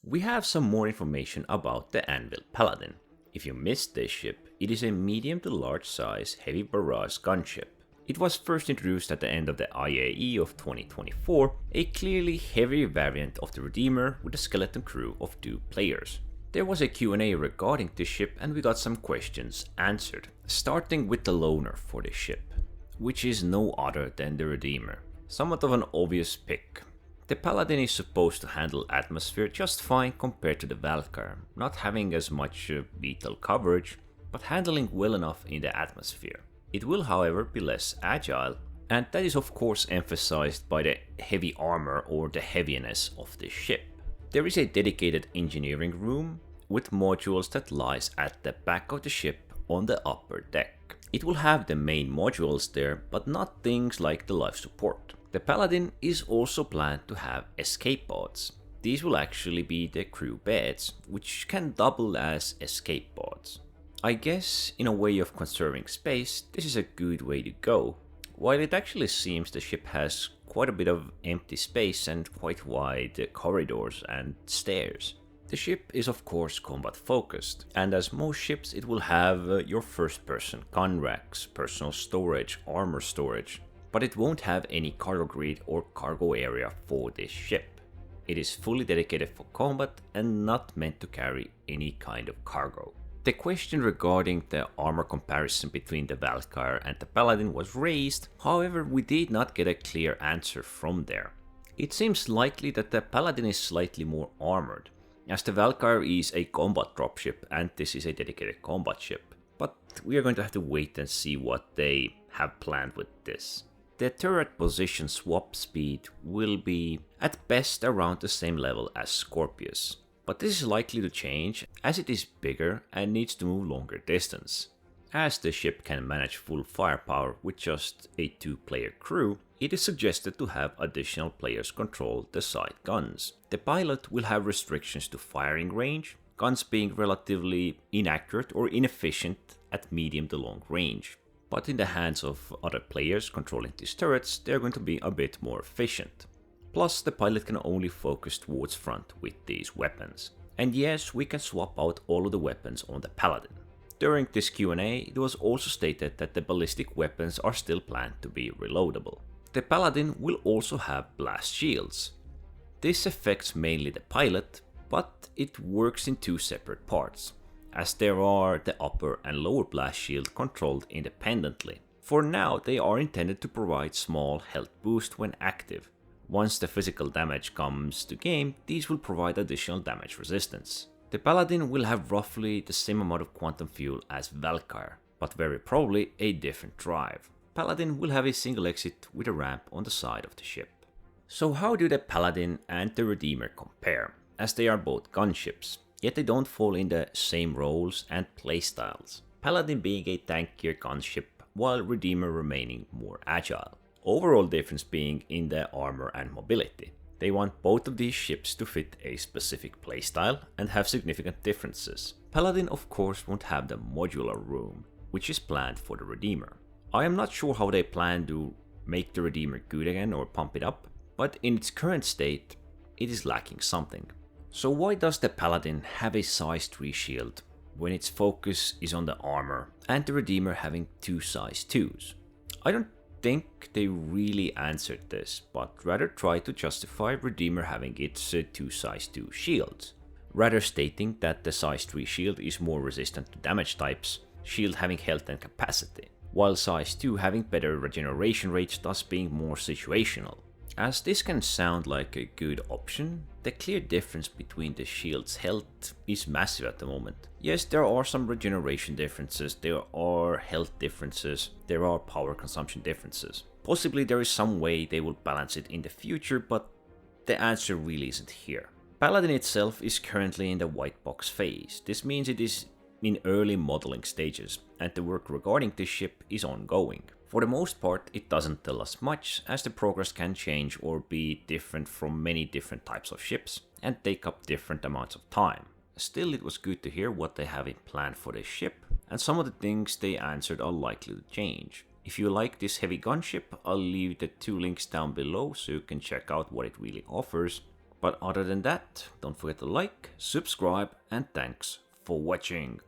We have some more information about the Anvil Paladin. If you missed this ship, it is a medium to large size heavy barrage gunship. It was first introduced at the end of the IAE of 2024, a clearly heavier variant of the Redeemer with a skeleton crew of 2 players. There was a Q&A regarding this ship and we got some questions answered, starting with the loner for this ship, which is no other than the Redeemer. Somewhat of an obvious pick. The Paladin is supposed to handle atmosphere just fine compared to the Valkyr, not having as much lethal coverage, but handling well enough in the atmosphere. It will however be less agile, and that is of course emphasized by the heavy armor or the heaviness of the ship. There is a dedicated engineering room with modules that lies at the back of the ship on the upper deck. It will have the main modules there, but not things like the life support. The Paladin is also planned to have escape pods. These will actually be the crew beds, which can double as escape pods. I guess, in a way of conserving space, this is a good way to go. While it actually seems the ship has quite a bit of empty space and quite wide corridors and stairs. The ship is of course combat focused, and as most ships it will have your first person gun racks, personal storage, armor storage, but it won't have any cargo grid or cargo area for this ship. It is fully dedicated for combat and not meant to carry any kind of cargo. The question regarding the armor comparison between the Valkyr and the Paladin was raised, however we did not get a clear answer from there. It seems likely that the Paladin is slightly more armored, as the Valkyr is a combat dropship and this is a dedicated combat ship, but we are going to have to wait and see what they have planned with this. The turret position swap speed will be at best around the same level as Scorpius, but this is likely to change as it is bigger and needs to move longer distance. As the ship can manage full firepower with just a 2-player crew, it is suggested to have additional players control the side guns. The pilot will have restrictions to firing range, guns being relatively inaccurate or inefficient at medium to long range. But in the hands of other players controlling these turrets, they are going to be a bit more efficient. Plus, the pilot can only focus towards front with these weapons. And yes, we can swap out all of the weapons on the Paladin. During this Q&A, it was also stated that the ballistic weapons are still planned to be reloadable. The Paladin will also have blast shields. This affects mainly the pilot, but it works in 2 separate parts, as there are the upper and lower blast shield controlled independently. For now, they are intended to provide small health boost when active. Once the physical damage comes to game, these will provide additional damage resistance. The Paladin will have roughly the same amount of quantum fuel as Valkyr, but very probably a different drive. Paladin will have a single exit with a ramp on the side of the ship. So how do the Paladin and the Redeemer compare, as they are both gunships, yet they don't fall in the same roles and playstyles, Paladin being a tankier gunship while Redeemer remaining more agile. Overall difference being in the armor and mobility. They want both of these ships to fit a specific playstyle and have significant differences. Paladin of course won't have the modular room, which is planned for the Redeemer. I am not sure how they plan to make the Redeemer good again or pump it up, but in its current state, it is lacking something. So why does the Paladin have a size 3 shield when its focus is on the armor and the Redeemer having 2 size 2s? I don't think they really answered this, but rather tried to justify Redeemer having its 2 size 2 shields, rather stating that the size 3 shield is more resistant to damage types, shield having health and capacity, while size 2 having better regeneration rates, thus being more situational. As this can sound like a good option, the clear difference between the shield's health is massive at the moment. Yes, there are some regeneration differences, there are health differences, there are power consumption differences. Possibly there is some way they will balance it in the future, but the answer really isn't here. Paladin itself is currently in the white box phase. This means it is in early modeling stages, and the work regarding this ship is ongoing. For the most part, it doesn't tell us much, as the progress can change or be different from many different types of ships, and take up different amounts of time. Still, it was good to hear what they have in plan for this ship, and some of the things they answered are likely to change. If you like this heavy gunship, I'll leave the 2 links down below so you can check out what it really offers, But other than that, don't forget to like, subscribe, and thanks for watching.